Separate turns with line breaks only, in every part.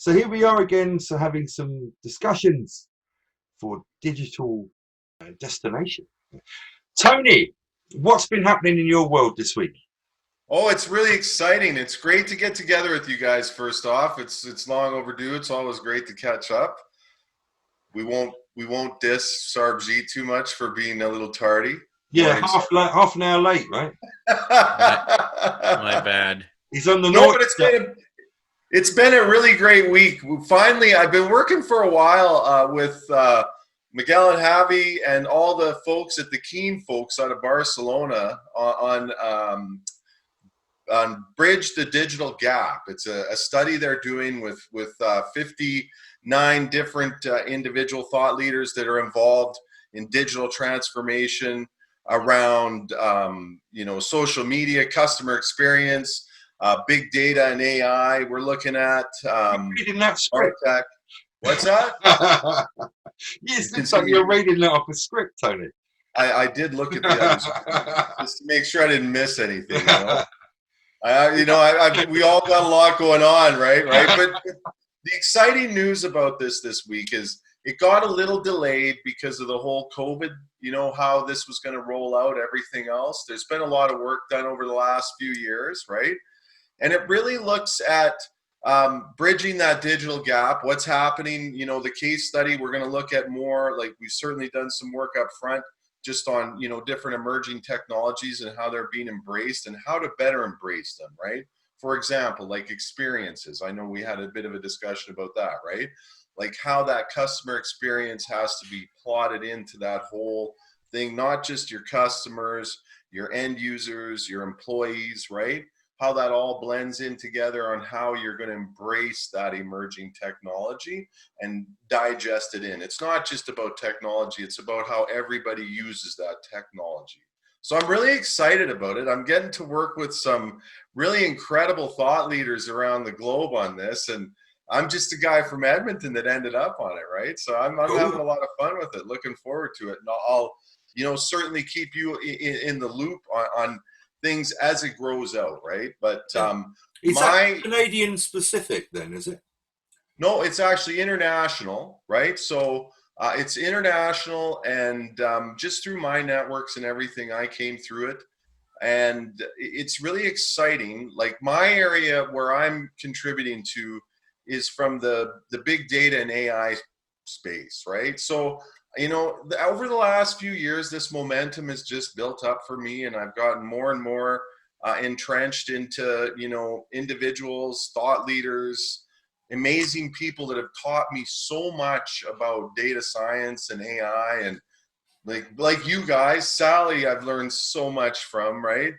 So here we are again, so having some discussions for digital destination. Tony, what's been happening in your world this week?
Oh, it's really exciting. It's great to get together with you guys first off. It's long overdue. It's always great to catch up. We won't diss Sarbjeet too much for being a little tardy.
Yeah,
Morning,
half an hour late, right?
My my
Sarbjeet.
bad.
He's on the
No,
naughty
but
step.
it's been a really great week. Finally, I've been working for a while with Miguel and Javi and all the folks at the Keen folks out of Barcelona on Bridge the Digital Gap. It's a study they're doing with 59 different individual thought leaders that are involved in digital transformation around social media, customer experience, big data and AI. We're looking at
Reading that
art
script.
tech. What's that?
Yes, looks like you're reading that off a script, Tony.
I did look at the others just to make sure I didn't miss anything. We all got a lot going on, right? But the exciting news about this week is it got a little delayed because of the whole COVID, how this was going to roll out, everything else. There's been a lot of work done over the last few years, right? And it really looks at bridging that digital gap, what's happening, the case study, we're going to look at more, like we've certainly done some work up front just on, different emerging technologies and how they're being embraced and how to better embrace them, right? For example, like experiences. I know we had a bit of a discussion about that, right? Like how that customer experience has to be plotted into that whole thing, not just your customers, your end users, your employees, right? How that all blends in together on how you're going to embrace that emerging technology and digest it in. It's not just about technology, it's about how everybody uses that technology. So I'm really excited about it. I'm getting to work with some really incredible thought leaders around the globe on this. And I'm just a guy from Edmonton that ended up on it, right? So I'm having a lot of fun with it, looking forward to it. And I'll certainly keep you in the loop on things as it grows out, right? But
Is that Canadian specific then, is it?
no, it's actually international, right? So it's international, and just through my networks and everything, I came through it, and it's really exciting. Like my area where I'm contributing to is from the big data and AI space, right? So over the last few years, this momentum has just built up for me, and I've gotten more and more entrenched into, individuals, thought leaders, amazing people that have taught me so much about data science and AI, and like you guys, Sally, I've learned so much from, right?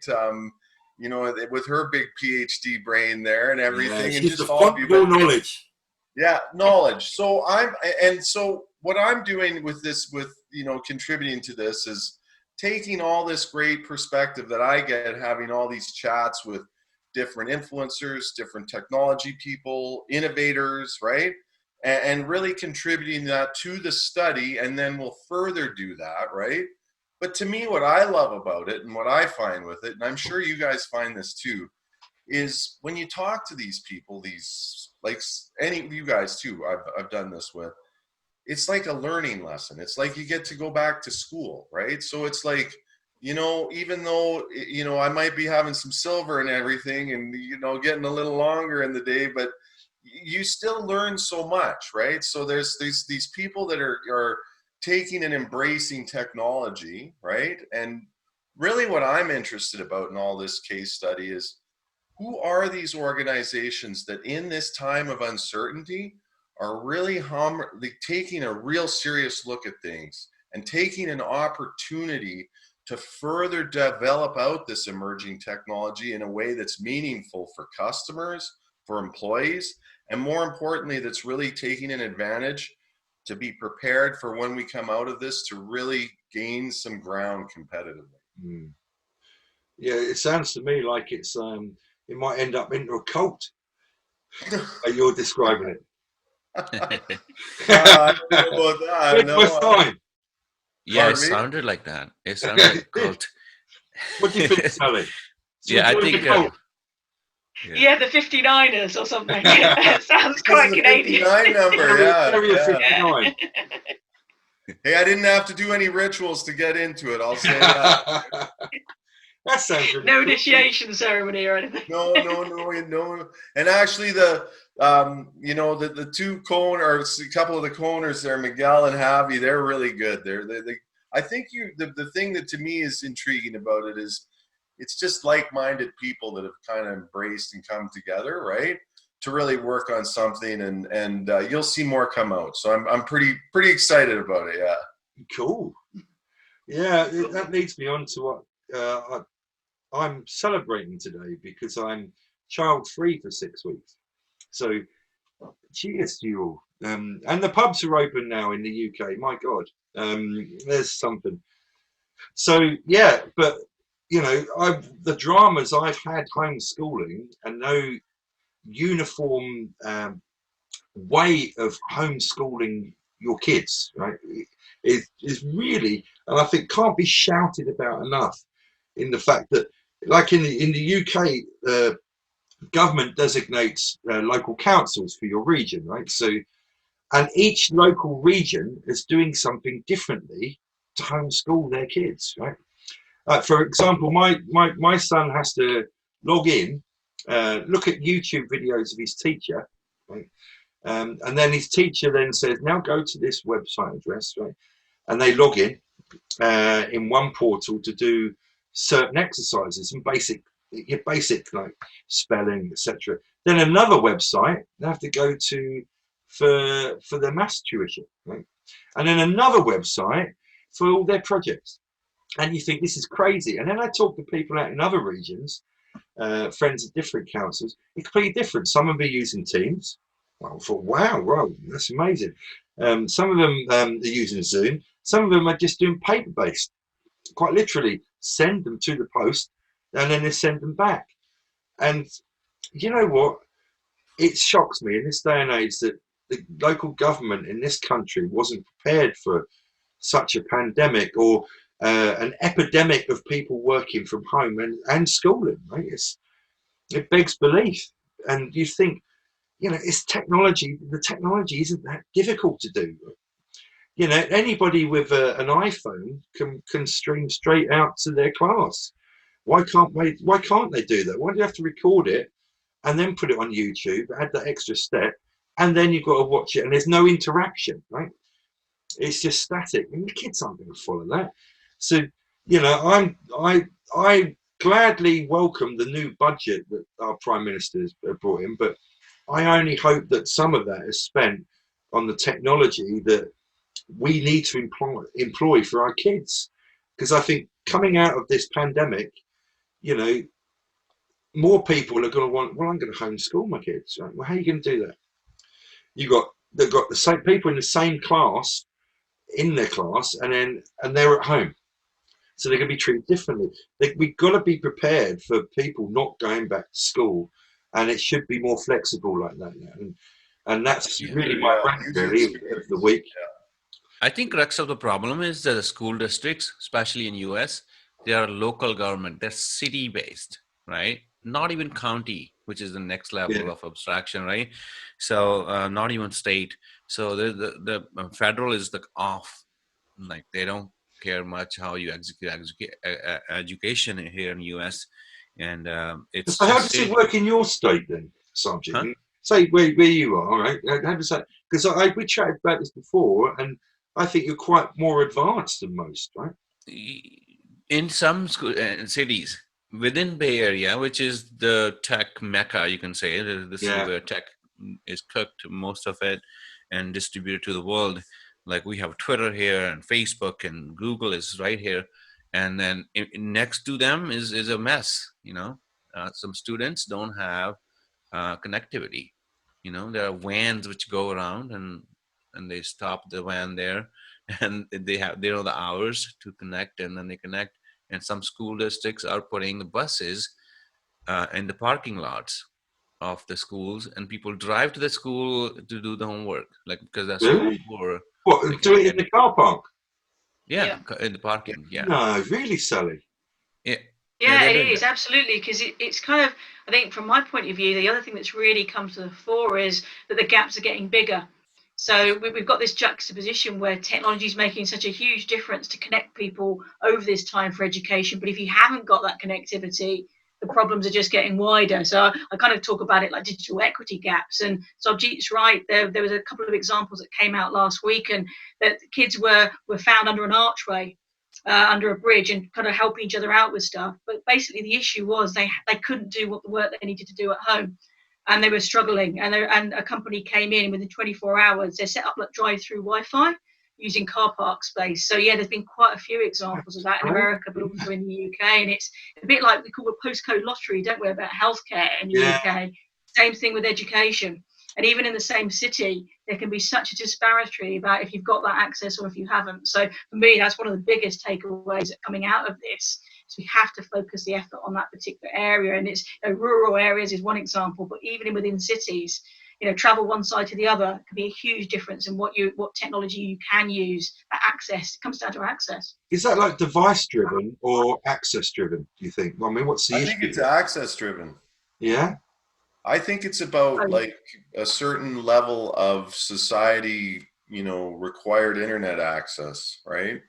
With her big PhD brain there and everything, and
She's the
just all
font of all knowledge.
yeah, knowledge. So what I'm doing with this, contributing to this, is taking all this great perspective that I get having all these chats with different influencers, different technology people, innovators, right? And really contributing that to the study, and then we'll further do that, right? But to me, what I love about it and what I find with it, and I'm sure you guys find this too, is when you talk to these people, these, like any of you guys too, I've done this with, it's like a learning lesson. It's like you get to go back to school, right? So it's like, even though, I might be having some silver and everything and, getting a little longer in the day, but you still learn so much, right? So there's these people that are taking and embracing technology, right? And really what I'm interested about in all this case study is, who are these organizations that in this time of uncertainty are really taking a real serious look at things and taking an opportunity to further develop out this emerging technology in a way that's meaningful for customers, for employees, and more importantly, that's really taking an advantage to be prepared for when we come out of this to really gain some ground competitively.
Mm. Yeah, it sounds to me like it might end up into a cult. Like you're describing it.
I don't know about that. No,
Yeah, it
pardon me?
sounded like that. It sounded like a cult.
What do you think, Sally? Should
Yeah,
we
I
join the
think
cult?
Yeah, the 59ers or something. Sounds quite
This is the
Canadian.
59 number, yeah.
Area
yeah.
59.
Hey, I didn't have to do any rituals to get into it. I'll say that.
That sounds really
No
cool.
initiation ceremony or anything.
No. And actually, the the two or a couple of the coners there, Miguel and Javi, they're really good. They I think the thing that to me is intriguing about it is it's just like-minded people that have kind of embraced and come together, right, to really work on something, and you'll see more come out. So I'm pretty excited about it. Yeah.
Cool. Yeah, that leads me on to what I'm celebrating today, because I'm child-free for 6 weeks. So cheers to you all. And the pubs are open now in the UK. My God, there's something. So yeah, but the dramas I've had homeschooling, and no uniform way of homeschooling your kids, right, is really, and I think can't be shouted about enough, in the fact that, like in the UK, government designates local councils for your region, right? So, and each local region is doing something differently to homeschool their kids, right? For example, my son has to log in, look at YouTube videos of his teacher, right? And then his teacher then says, now go to this website address, right? And they log in one portal to do certain exercises and basic like spelling, etc. Then another website they have to go to for their maths tuition, right? And then another website for all their projects. And you think this is crazy. And then I talk to people out in other regions, friends of different councils. It's completely different. Some of them are using Teams. Well, I thought, wow, that's amazing. Some of them are using Zoom. Some of them are just doing paper-based. Quite literally, send them to the post, and then they send them back. And you know what? It shocks me in this day and age that the local government in this country wasn't prepared for such a pandemic, or an epidemic of people working from home and schooling. Right? It begs belief. And you think, it's technology. The technology isn't that difficult to do. Anybody with an iPhone can stream straight out to their class. Why can't they do that? Why do you have to record it and then put it on YouTube, add that extra step, and then you've got to watch it, and there's no interaction, right? It's just static, and the kids aren't going to follow that. So, I gladly welcome the new budget that our Prime Minister has brought in, but I only hope that some of that is spent on the technology that we need to employ for our kids. Because I think coming out of this pandemic, more people are going to want, well, I'm going to homeschool my kids. Right? Well, how are you going to do that? They've got the same people in the same class, in their class, and they're at home. So they're going to be treated differently. We've got to be prepared for people not going back to school, and it should be more flexible like that now. And that's really my rant, really, of the week.
I think crux of the problem is that the school districts, especially in US, they are local government. They're city-based, right? Not even county, which is the next level of abstraction, right? So not even state. So the federal is off. Like they don't care much how you execute education here in US. And it's
so how does it work in your state then, Sarbjeet?
Huh?
Say where you are, all right? How does that? Because we chatted about this before, and I think you're quite more advanced than most, right?
In some cities within Bay Area, which is the tech mecca, you can say, this is where tech is cooked, most of it, and distributed to the world. Like we have Twitter here, and Facebook, and Google is right here, and then next to them is a mess. Some students don't have connectivity. There are vans which go around, and they stop the van there, and they know the hours to connect, and then they connect. And some school districts are putting the buses in the parking lots of the schools, and people drive to the school to do the homework, like because that's
really?
poor.
What, do it in the car park?
Yeah, in the parking. Yeah.
No, really, Sally.
Yeah.
Yeah,
they're
it
doing
is
that.
absolutely because it's kind of, I think from my point of view, the other thing that's really come to the fore is that the gaps are getting bigger. So we've got this juxtaposition where technology is making such a huge difference to connect people over this time for education. But if you haven't got that connectivity, the problems are just getting wider. So I kind of talk about it like digital equity gaps. And Sarbjeet's right. There was a couple of examples that came out last week, and that kids were found under an archway, under a bridge, and kind of helping each other out with stuff. But basically, the issue was they couldn't do what the work they needed to do at home, and they were struggling. And a company came in, and within 24 hours, they set up like drive-through Wi-Fi using car park space. So yeah, there's been quite a few examples of that in America, but also in the UK. And it's a bit like we call a postcode lottery, don't we, about healthcare in the UK. Same thing with education. And even in the same city, there can be such a disparity about if you've got that access or if you haven't. So for me, that's one of the biggest takeaways coming out of this. So we have to focus the effort on that particular area. And it's, rural areas is one example, but even within cities, travel one side to the other can be a huge difference in what technology you can use. Access, it comes down to access.
Is that like device driven or access driven, do you think? I mean, what's the
I
issue?
think it's access driven.
Yeah.
I think it's about like a certain level of society, required internet access, right?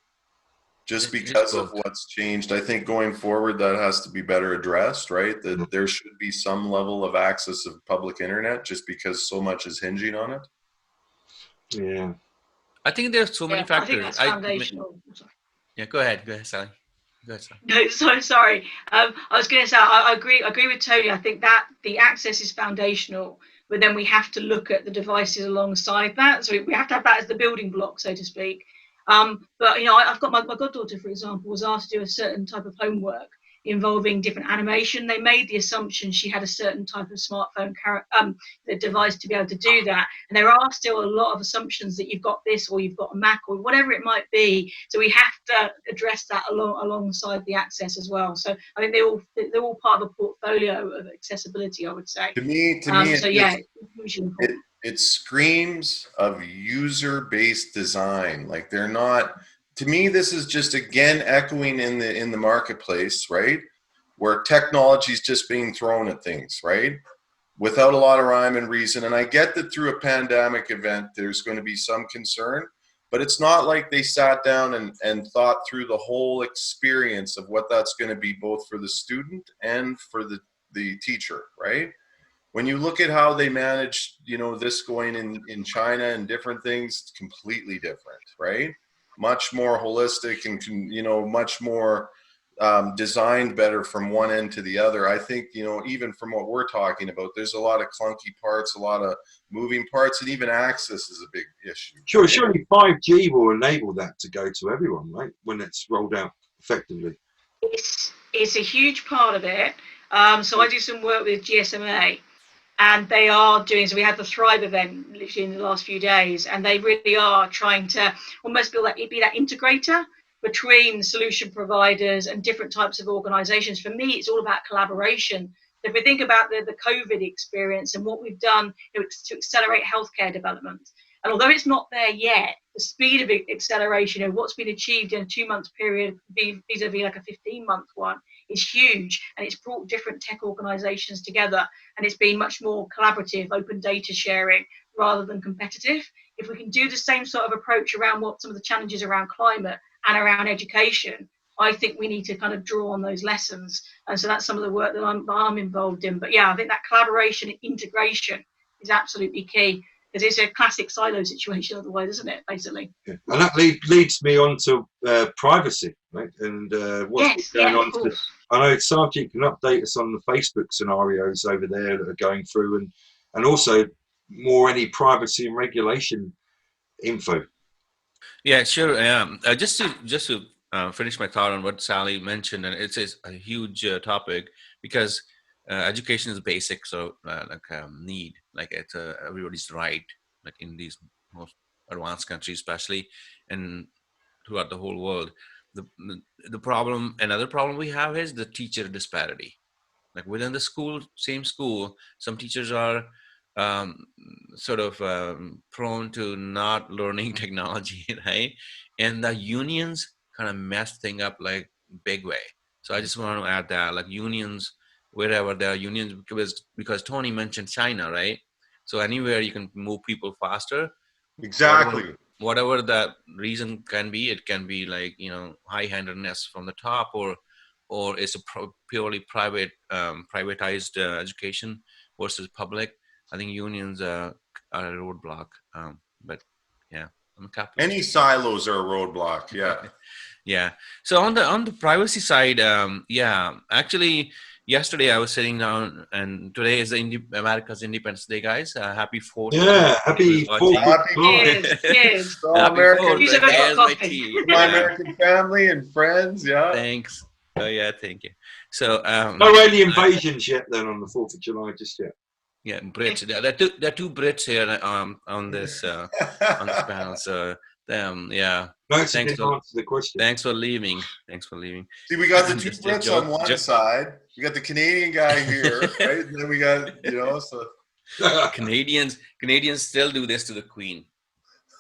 Just because of what's changed. I think going forward, that has to be better addressed, right? That there should be some level of access of public internet just because so much is hinging on it.
Yeah.
I think there's so many factors.
I think that's foundational.
Yeah, go ahead, Sally. Go ahead, Sally.
No, sorry. I was going to say I agree with Tony. I think that the access is foundational, but then we have to look at the devices alongside that. So we have to have that as the building block, so to speak. But I've got my goddaughter, for example, was asked to do a certain type of homework involving different animation. They made the assumption she had a certain type of smartphone the device to be able to do that. And there are still a lot of assumptions that you've got this or you've got a Mac or whatever it might be. So we have to address that alongside the access as well. So I think they're all part of a portfolio of accessibility, I would say.
To me,
so yeah,
it screams of user-based design. Like they're not. To me, this is just again echoing in the marketplace, right? Where technology is just being thrown at things, right? Without a lot of rhyme and reason. And I get that through a pandemic event, there's going to be some concern, but it's not like they sat down and thought through the whole experience of what that's going to be, both for the student and for the teacher, right? When you look at how they managed, this going in China and different things, it's completely different, right? Much more holistic and, much more designed better from one end to the other. I think, even from what we're talking about, there's a lot of clunky parts, a lot of moving parts, and even access is a big issue.
Sure, right? Surely 5G will enable that to go to everyone, right? When it's rolled out effectively.
It's a huge part of it. So I do some work with GSMA. And they are doing, so we had the Thrive event literally in the last few days, and they really are trying to almost be that integrator between solution providers and different types of organizations. For me, it's all about collaboration. So if we think about the COVID experience and what we've done to accelerate healthcare development, and although it's not there yet, the speed of acceleration, what's been achieved in a 2-month period vis-a-vis like a 15-month one, is huge, and it's brought different tech organizations together, and it's been much more collaborative, open data sharing rather than competitive. If we can do the same sort of approach around what some of the challenges around climate and around education, I think we need to kind of draw on those lessons. And so that's some of the work that I'm involved in. But yeah, I think that collaboration and integration is absolutely key, because it's a classic silo situation otherwise, isn't it, basically?
Yeah. And that leads me on to privacy, right? And what's going on. I know Sarbjeet can update us on the Facebook scenarios over there that are going through, and also more any privacy and regulation info.
Yeah, sure. Just to finish my thought on what Sally mentioned, and it's a huge topic, because education is basic, so need, like it's everybody's right, like in these most advanced countries, especially, and throughout the whole world. The problem, another problem we have is the teacher disparity. Like within the school, same school, some teachers are sort of prone to not learning technology, right? And the unions kind of mess thing up like big way. So I just want to add that, like unions, wherever there are unions, because Tony mentioned China, right? So anywhere you can move people faster, whatever
Exactly.
whatever that reason can be, it can be like, high-handedness from the top, or it's a purely privatized education versus public. I think unions are a roadblock. But yeah, I'm a
Any
capitalist.
silos are a roadblock. Yeah.
Yeah. So on the privacy side, yeah, actually, yesterday I was sitting down, and today is the America's Independence Day, guys. Happy 4th to
Yeah,
everybody who's
happy
watching.
4th of
Happy
July.
Cheers, cheers.
to all
Happy
American,
4th,
Who's
and
ever got
here's my
coffee?
tea.
my
Yeah.
American family and friends. Yeah.
Thanks. Oh yeah, thank you. So
No alien invasions yet then on the 4th of July just yet.
yeah, Brits. There are two Brits here on this panel. So yeah.
No, it
Thanks
didn't
for
answer the question.
thanks for leaving. Thanks for leaving.
See, we got the two
Just
Brits on one side. We got the Canadian guy here, right? And then we got, so
Canadians still do this to the Queen,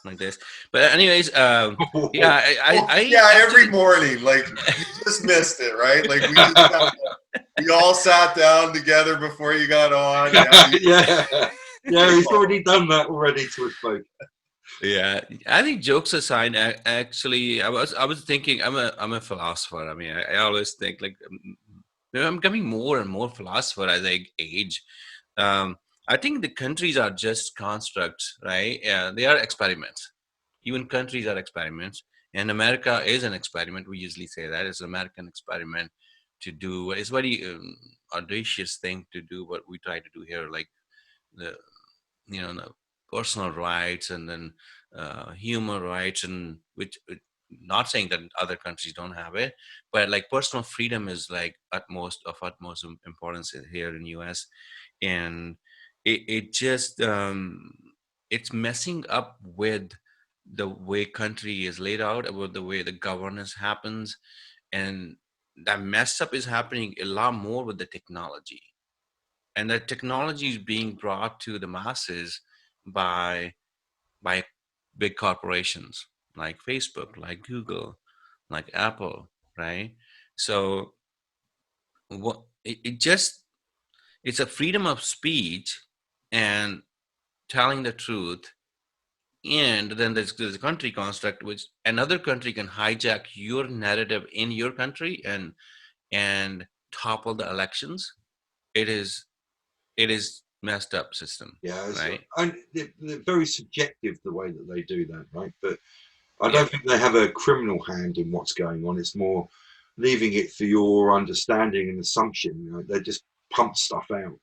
like this. But anyways, yeah,
yeah, every
actually,
morning, like you just missed it, right? Like we all sat down together before you got on.
Yeah, he's already done that already to us both.
yeah, I think jokes aside, actually, I was thinking, I'm a philosopher. I mean, I always think like, I'm becoming more and more philosopher as I age. Um, I think the countries are just constructs, right? Yeah, they are experiments. Even countries are experiments, and America is an experiment. We usually say that it's an American experiment to do. It's very audacious thing to do what we try to do here, like the the personal rights, and then human rights, and which, not saying that other countries don't have it, but like personal freedom is like utmost importance here in US. And it just it's messing up with the way country is laid out, about the way the governance happens. And that mess up is happening a lot more with the technology, and the technology is being brought to the masses by by big corporations like Facebook, like Google, like Apple, right? So what it just, it's a freedom of speech and telling the truth. And then there's a country construct, which another country can hijack your narrative in your country and topple the elections. It is it is messed up system,
Yeah,
right?
and they're very subjective the way that they do that, right? But I
Yeah.
don't think they have a criminal hand in what's going on. It's more leaving it for your understanding and assumption. They just pump stuff out.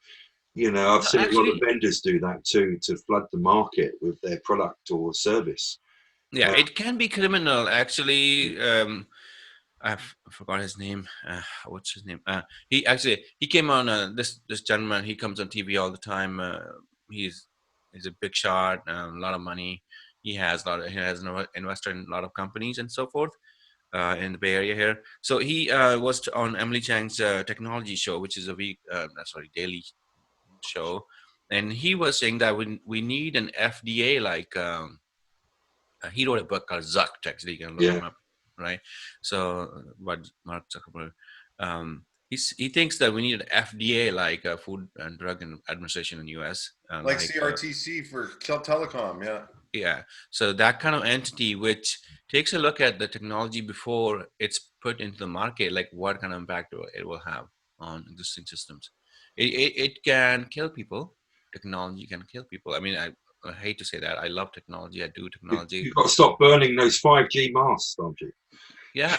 I've
No,
seen a lot of
actually,
vendors do that too to flood the market with their product or service.
yeah,
Uh,
it can be criminal. Actually, forgot his name. What's his name? He came on, this gentleman. He comes on TV all the time. He's he's a big shot, a lot of money. He has an investor in a lot of companies and so forth in the Bay Area here. So he was on Emily Chang's technology show, which is a daily show, and he was saying that we need an FDA like. He wrote a book called Zucked. Actually, you can look
yeah,
him up, right? So, what Mark Zuckerberg, he thinks that we need an FDA like Food and Drug Administration in U.S.
like CRTC for telecom. Yeah.
Yeah, so that kind of entity which takes a look at the technology before it's put into the market, like what kind of impact it will have on existing systems. It can kill people. Technology can kill people. I mean, I hate to say that. I love technology. I do technology.
you've got to stop burning those 5G masks, don't you?
Yeah,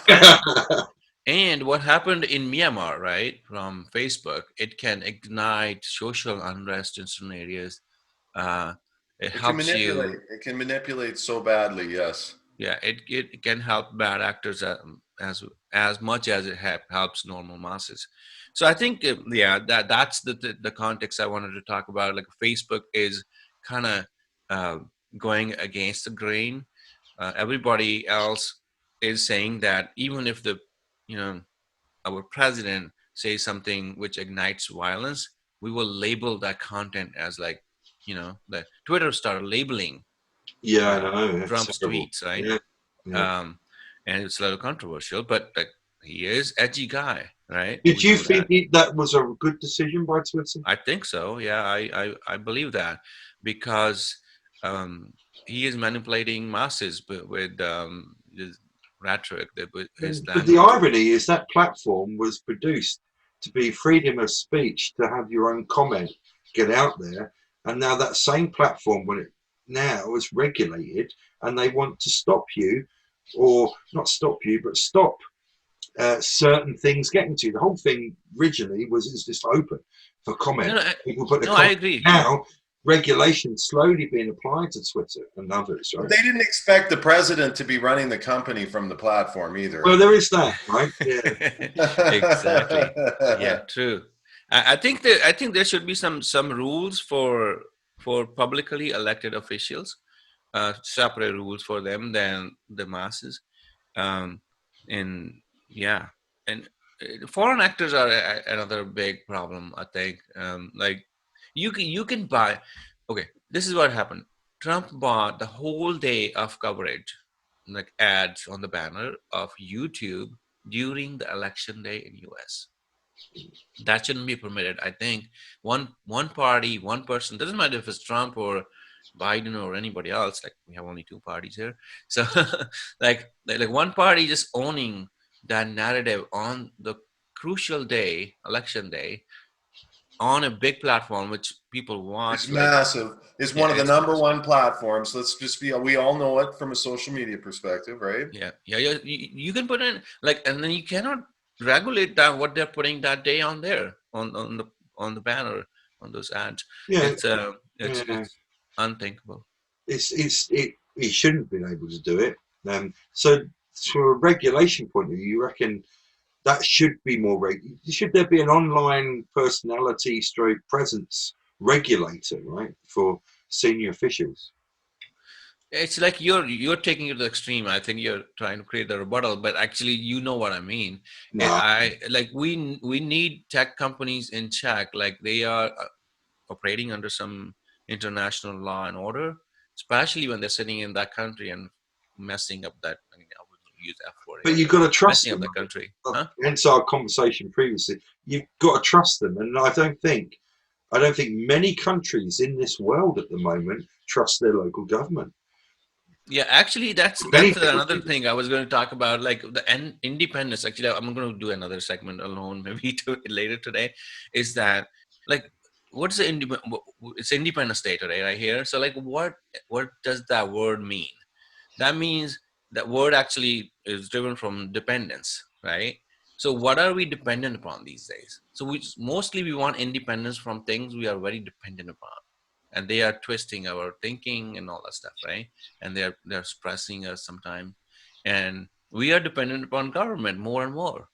and what happened in Myanmar, right, from Facebook, it can ignite social unrest in certain areas. Uh, it
It can
helps
manipulate.
you.
It can manipulate so badly. Yes.
Yeah, it can help bad actors as much as it helps normal masses. So I think, yeah, that's the context I wanted to talk about. Like Facebook is kind of uh, going against the grain. Everybody else is saying that even if you know our president says something which ignites violence, we will label that content as like, the Twitter started labeling
Yeah, I know. That's
Trump's
terrible.
tweets, right?
Yeah, yeah.
um, and it's a little controversial. But like, he is edgy guy, right?
Did
We
you
know that.
think that was a good decision by Twitter?
I think so. Yeah, I believe that because he is manipulating masses with his rhetoric, with his
But the
language.
irony is that platform was produced to be freedom of speech, to have your own comment get out there, and now that same platform, when it now is regulated, and they want to stop you, or not stop you, but stop certain things getting to you. The whole thing originally was just open for comment.
No, no,
People put their
no, I
comment.
agree.
Now regulation slowly being applied to Twitter and others,
But
right?
they didn't expect the president to be running the company from the platform either.
Well, there is that, right? Yeah.
Exactly. Yeah, true. I think there should be some rules for publicly elected officials, separate rules for them than the masses. Um, and yeah, and foreign actors are another big problem. I think, like you can buy. Okay, this is what happened. Trump bought the whole day of coverage, like ads on the banner of YouTube during the election day in US. That shouldn't be permitted. I think one party, one person, doesn't matter if it's Trump or Biden or anybody else. Like we have only two parties here, so like one party just owning that narrative on the crucial day, election day, on a big platform which people
It's
watch. Like
massive. It's
yeah,
one of the
it's
number
massive.
one platforms. Let's just be, we all know it from a social media perspective, right?
Yeah. You can put in like, and then you cannot regulate that what they're putting that day on there on the banner on those ads.
Yeah, yeah.
It's unthinkable.
He shouldn't have been able to do it. So from a regulation point of view, you reckon that should be more should there be an online personality stroke presence regulator, right, for senior officials?
It's like you're taking it to the extreme. I think you're trying to create the rebuttal, but actually, you know what I mean.
No.
I like we need tech companies in check, like they are operating under some international law and order, especially when they're sitting in that country and messing up that. I mean, I wouldn't use F word
But
here,
you've
but
got to trust
messing up
them.
the country, huh?
Hence our conversation previously. You've got to trust them, and I don't think many countries in this world at the moment trust their local government.
Yeah, actually, that's another thing I was going to talk about, like the independence. Actually, I'm going to do another segment alone, maybe later today. Is that like what's the it's Independence Day today, right here? So, like, what does that word mean? That means that word actually is driven from dependence, right? So, what are we dependent upon these days? So, we want independence from things we are very dependent upon, and they are twisting our thinking and all that stuff, right? And they're stressing us sometimes, and we are dependent upon government more and more,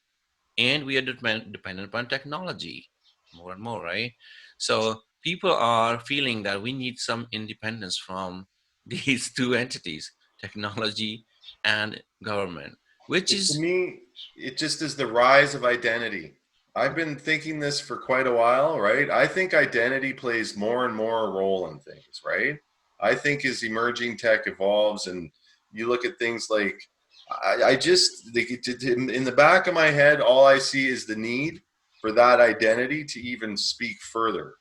and we are dependent upon technology more and more, right? So people are feeling that we need some independence from these two entities, technology and government, which
To
is
me, it just is the rise of identity. I've been thinking this for quite a while, right? I think identity plays more and more a role in things, right? I think as emerging tech evolves and you look at things like, I just, in the back of my head, all I see is the need for that identity to even speak further.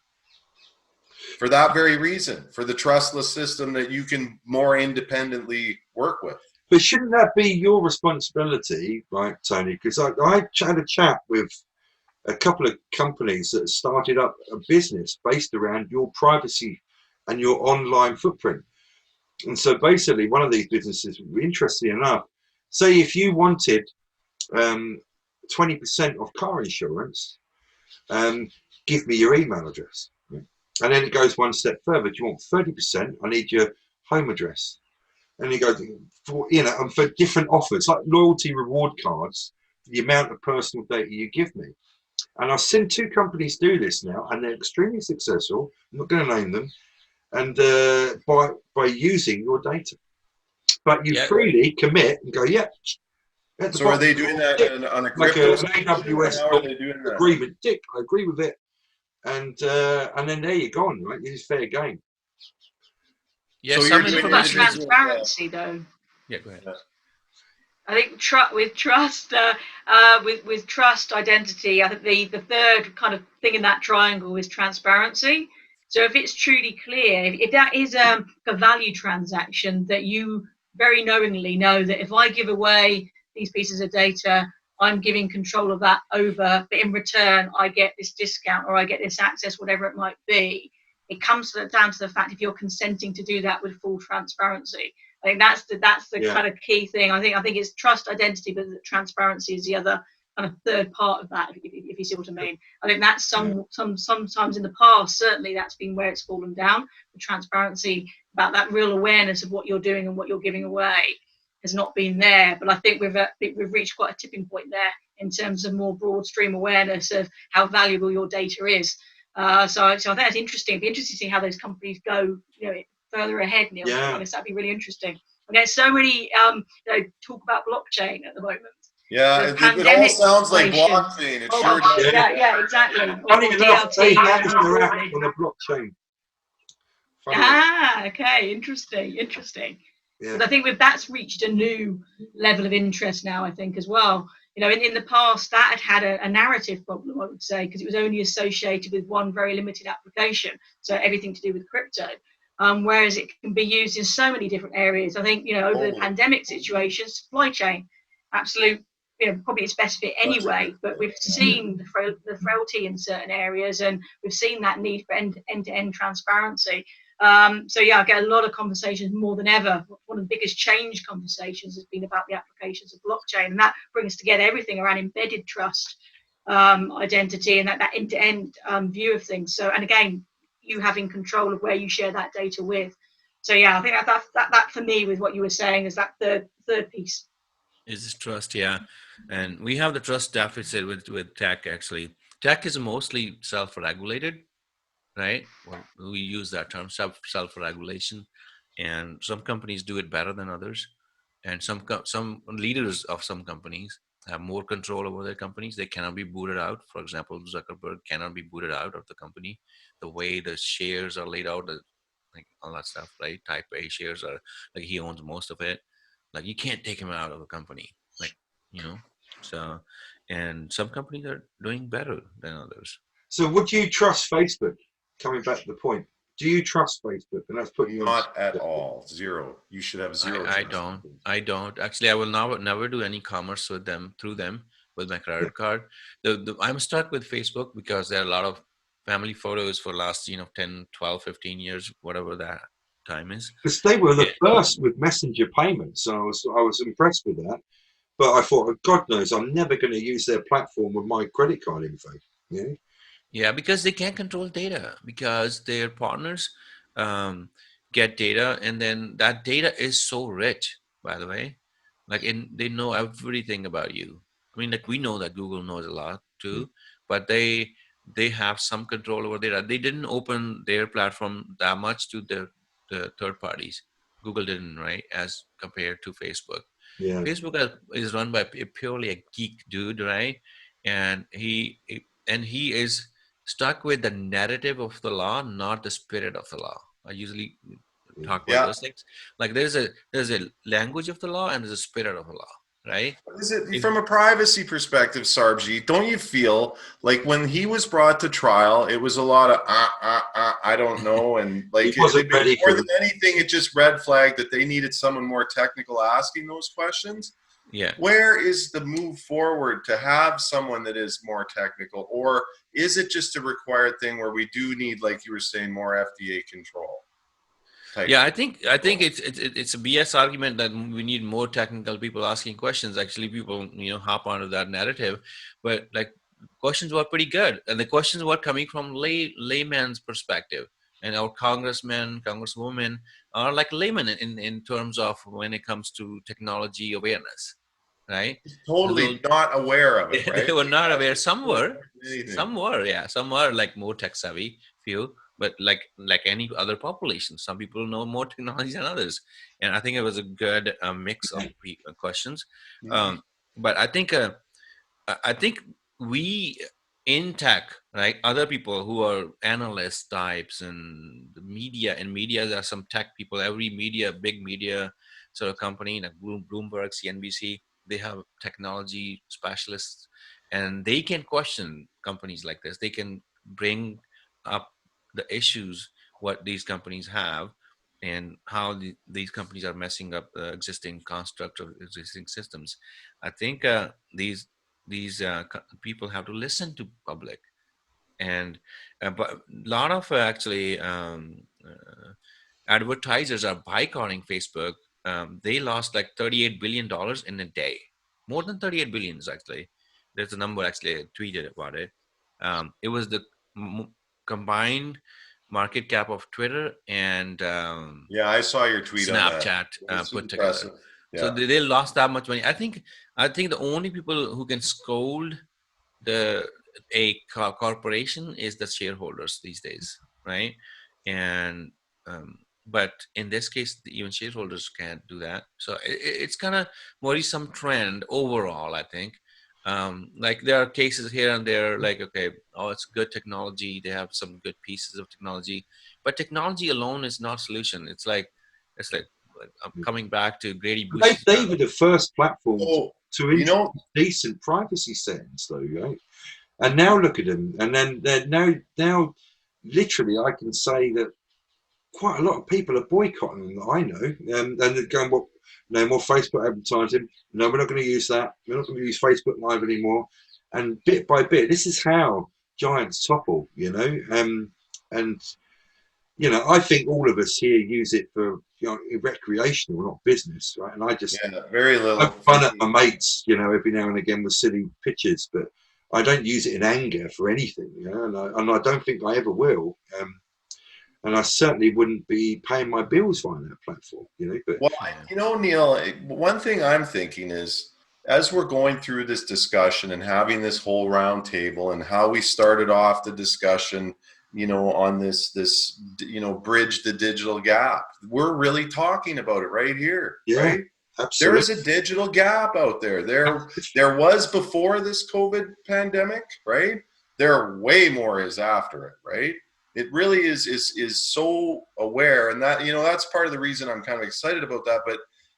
For that very reason, for the trustless system that you can more independently work with.
But shouldn't that be your responsibility, right, Tony? Because I had a chat with a couple of companies that started up a business based around your privacy and your online footprint. And so basically, one of these businesses, interestingly enough, say if you wanted 20% of car insurance, give me your email address. And then it goes one step further. Do you want 30%? I need your home address. And you go for, and for different offers, like loyalty reward cards, the amount of personal data you give me. And I've seen two companies do this now, and they're extremely successful. I'm not going to name them, and by using your data, but you freely commit and go, yeah.
So are they doing that on a crypto
like an AWS
how are they doing that?
agreement? Dick, I agree with it, and then there you're gone, right? This is fair game.
Yeah,
so
some
you're doing
About
information.
transparency, though.
Yeah, go ahead.
I think with trust, with trust, identity. I think the third kind of thing in that triangle is transparency. So if it's truly clear, if that is a value transaction that you very knowingly know that if I give away these pieces of data, I'm giving control of that over, but in return I get this discount or I get this access, whatever it might be. It comes down to the fact if you're consenting to do that with full transparency. I think that's the kind of key thing. I think it's trust, identity, but transparency is the other kind of third part of that. If you see what I mean, I think that's sometimes in the past certainly that's been where it's fallen down. The transparency about that real awareness of what you're doing and what you're giving away has not been there. But I think we've reached quite a tipping point there in terms of more broad stream awareness of how valuable your data is. So I think that's interesting. It'd be interesting to see how those companies go, further ahead, Neil. To be honest, that'd be really interesting. And there's so many talk about blockchain at the moment.
Yeah, it all sounds like blockchain. It sure does.
Yeah, exactly.
Funny enough, they have their app on a blockchain.
Okay, interesting. Yeah. But I think that's reached a new level of interest now, I think, as well. In the past, that had a narrative problem, I would say, because it was only associated with one very limited application, so everything to do with crypto. Whereas it can be used in so many different areas. I think, over the pandemic situation, supply chain, absolute, probably its best fit anyway, but we've seen the frailty in certain areas, and we've seen that need for end-to-end transparency. So I get a lot of conversations more than ever. One of the biggest change conversations has been about the applications of blockchain, and that brings together everything around embedded trust, identity, and that end-to-end view of things. So, and again, you having control of where you share that data with. So I think that for me, with what you were saying, is that third piece.
Is this trust, yeah. And we have the trust deficit with tech, actually. Tech is mostly self-regulated, right? Well, we use that term, self-regulation, and some companies do it better than others, and some leaders of some companies have more control over their companies. They cannot be booted out. For example, Zuckerberg cannot be booted out of the company. The way the shares are laid out, like all that stuff, right? Type A shares are like he owns most of it. Like you can't take him out of a company, like So, and some companies are doing better than others.
So would you trust Facebook? Coming back to the point, do you trust Facebook? And that's putting you
not at all. Zero. You should have zero.
I don't. Actually, I will never do any commerce with them through them with my credit card. I'm stuck with Facebook because there are a lot of family photos for last 10, 12, 15 years, whatever that time is.
Because they were the first with messenger payments, so I was impressed with that. But I thought, God knows, I'm never going to use their platform with my credit card info.
Yeah, because they can't control data, because their partners get data, and then that data is so rich, by the way. Like they know everything about you. I mean, like we know that Google knows a lot too, but they have some control over data. They didn't open their platform that much to the third parties. Google didn't, right? As compared to Facebook.
Yeah.
Facebook is run by purely a geek dude, right? And he is stuck with the narrative of the law, not the spirit of the law. I usually talk about those things. Like there's a language of the law and there's a spirit of the law, right?
Is it from a privacy perspective, Sarbjeet? Don't you feel like when he was brought to trial, it was a lot of I don't know, and like more than anything, it just red flagged that they needed someone more technical asking those questions.
Yeah.
Where is the move forward to have someone that is more technical, or is it just a required thing where we do need, like you were saying, more FDA control?
Yeah, I think it's a BS argument that we need more technical people asking questions. Actually, people hop onto that narrative, but like questions were pretty good, and the questions were coming from layman's perspective, and our congressmen, congresswomen are like laymen in terms of when it comes to technology awareness. Right?
Totally not aware of it, right?
They were not aware. Some were, yeah. Some were like more tech savvy, few, but like any other population, some people know more technology than others. And I think it was a good mix of questions. But I think we in tech, right? Other people who are analyst types and the media. In media, there are some tech people. Every media, big media sort of company like Bloomberg, CNBC. they have technology specialists, and they can question companies like this. They can bring up the issues what these companies have, and how these companies are messing up the existing construct of existing systems. I think these people have to listen to public, and but a lot of actually advertisers are boycotting Facebook. They lost like $38 billion in a day, more than 38 billions actually. There's a number actually I tweeted about it. It was the combined market cap of Twitter and
Yeah, I saw your tweet on that.
Snapchat
That's
put together.
impressive.
So
Yeah.
they lost that much money. I think the only people who can scold the corporation is the shareholders these days, right? And but in this case, even shareholders can't do that. So it's kind of worrisome trend overall, I think. Like there are cases here and there, like, okay, oh, it's good technology, they have some good pieces of technology, but technology alone is not solution. It's like I'm coming back to Grady Bush's
They were the first platform
Oh,
to
you know,
introduce decent privacy settings, though, right? And now look at them. And then they're now literally, I can say that quite a lot of people are boycotting them that I know. And they're going, well, no more Facebook advertising. No, we're not going to use that. We're not going to use Facebook Live anymore. And bit by bit, this is how giants topple, and I think all of us here use it for recreational, not business, right? And I just
very
I
little.
fun at my mates, every now and again with silly pictures, but I don't use it in anger for anything, and I don't think I ever will. And I certainly wouldn't be paying my bills via that platform, But
Well, Neil, one thing I'm thinking is, as we're going through this discussion and having this whole round table, and how we started off the discussion, on this, bridge the digital gap, we're really talking about it right here, right?
Absolutely.
There is a digital gap out there. There was before this COVID pandemic, right? There way more is after it, right? It really is so aware, and that's part of the reason I'm kind of excited about that.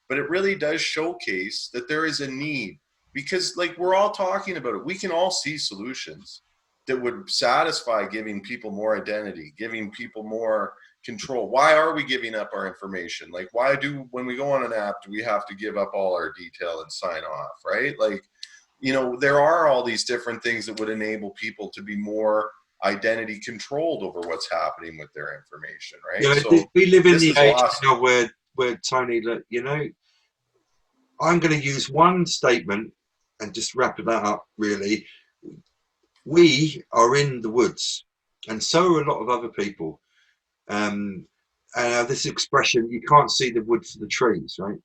But it really does showcase that there is a need, because like we're all talking about it. We can all see solutions that would satisfy giving people more identity, giving people more control. Why are we giving up our information? Like, when we go on an app, do we have to give up all our detail and sign off, right? Like, there are all these different things that would enable people to be more identity controlled over what's happening with their information, right?
So we live in the age now where Tony, look, I'm going to use one statement and just wrap that up. Really, we are in the woods, and so are a lot of other people. This expression, you can't see the wood for the trees, right?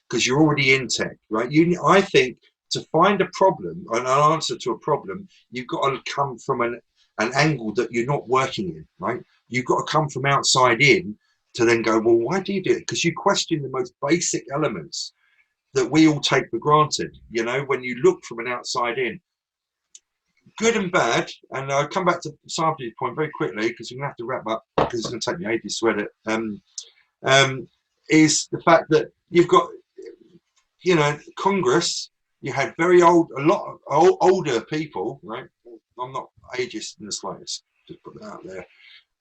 Because you're already in tech, right? I think to find a problem, an answer to a problem, you've got to come from an angle that you're not working in, right? You've got to come from outside in to then go, well, why do you do it? Because you question the most basic elements that we all take for granted, when you look from an outside in. Good and bad, and I'll come back to Sarbjeet's point very quickly, because we're going to have to wrap up, because it's going to take me ages to edit, is the fact that you've got, Congress, you had a lot of older people, right? I'm not ageist in the slightest, just put that out there,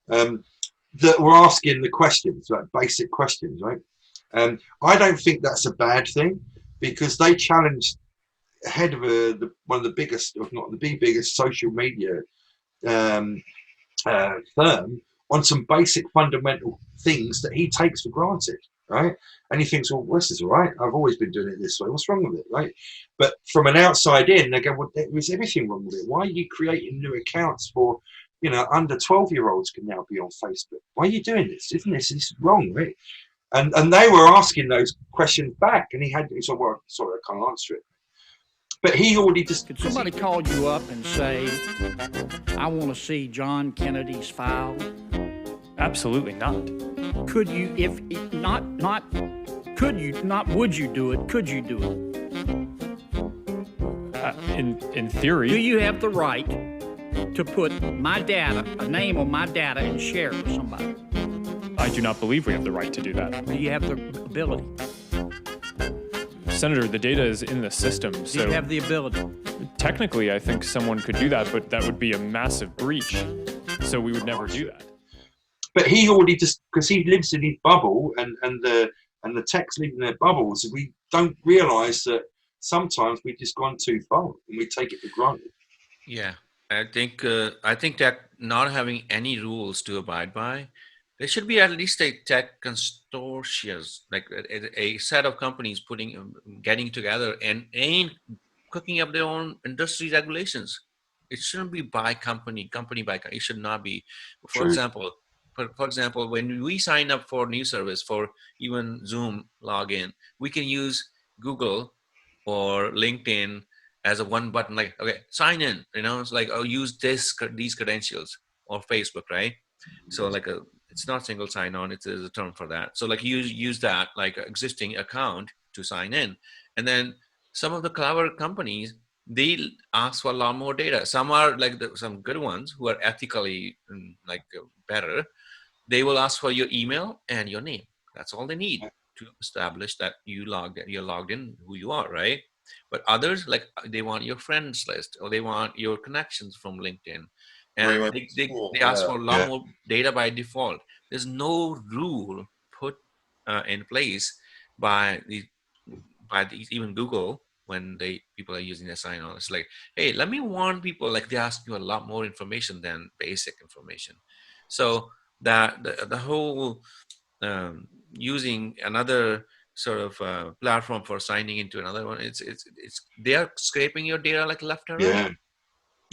that were asking the questions, like basic questions, right? I don't think that's a bad thing, because they challenged head of one of the biggest, if not the biggest, social media firm on some basic fundamental things that he takes for granted, right? And he thinks, well, this is all right. I've always been doing it this way. What's wrong with it, right? But from an outside in, they go, well, there is everything wrong with it. Why are you creating new accounts for, under 12-year-olds can now be on Facebook? Why are you doing this? This is wrong, right? And they were asking those questions back, and he said, well, sorry, I can't answer it. But he already just...
Could somebody call you up and say, I want to see John Kennedy's file?
Absolutely not.
Could you, would you do it? Could you do it?
In theory.
Do you have the right to put my data, a name on my data, and share it with somebody?
I do not believe we have the right to do that.
Do you have the ability?
Senator, the data is in the system,
Do
so
you have the ability?
technically I think someone could do that, but that would be a massive breach. So we would never do that.
But he already just, because he lives in his bubble, and the techs live in their bubbles, we don't realise that sometimes we've just gone too far and we take it for granted.
Yeah, I think that not having any rules to abide by, there should be at least a tech consortium, like a set of companies getting together and cooking up their own industry regulations. It shouldn't be by company by company. It should not be. For
True.
example, when we sign up for new service, for even Zoom login, we can use Google or LinkedIn as a one button, like, okay, sign in, it's like, oh, use these credentials, or Facebook, right? So like it's not single sign on, it's a term for that. So like you use that like existing account to sign in. And then some of the clever companies, they ask for a lot more data. Some are like some good ones who are ethically better. They will ask for your email and your name. That's all they need to establish that you're logged in, who you are, right? But others, like, they want your friends list, or they want your connections from LinkedIn,
Where you
and
went to school.
they ask for a lot
Yeah.
more data by default. There's no rule put in place by these, even Google, when people are using their sign-on. It's like, hey, let me warn people. Like, they ask you a lot more information than basic information. So that the whole using another sort of platform for signing into another one, it's they are scraping your data like left and right.
Yeah.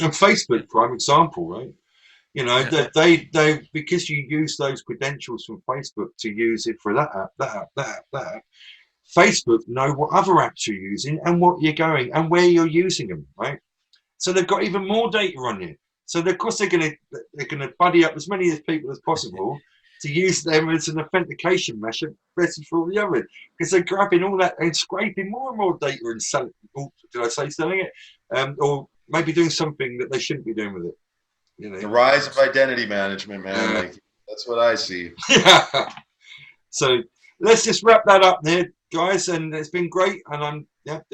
And Facebook, prime example, right?
Yeah.
They because you use those credentials from Facebook to use it for that app. Facebook know what other apps you're using and what you're going and where you're using them, right? So they've got even more data on you. So of course they're gonna buddy up as many people as possible to use them as an authentication measure, especially for all the others, because they're grabbing all that and scraping more and more data and selling. Did I say selling it? Or maybe doing something that they shouldn't be doing with it.
The rise of identity management, man. Like, that's what I see.
Yeah. So let's just wrap that up there, guys. And it's been great. And I'm yep.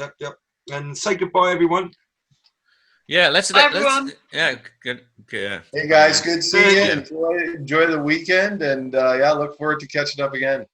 And say goodbye, everyone.
Yeah,
Bye, everyone.
Yeah, good. Yeah.
Hey guys, good seeing you.
Yeah.
Enjoy the weekend, and look forward to catching up again.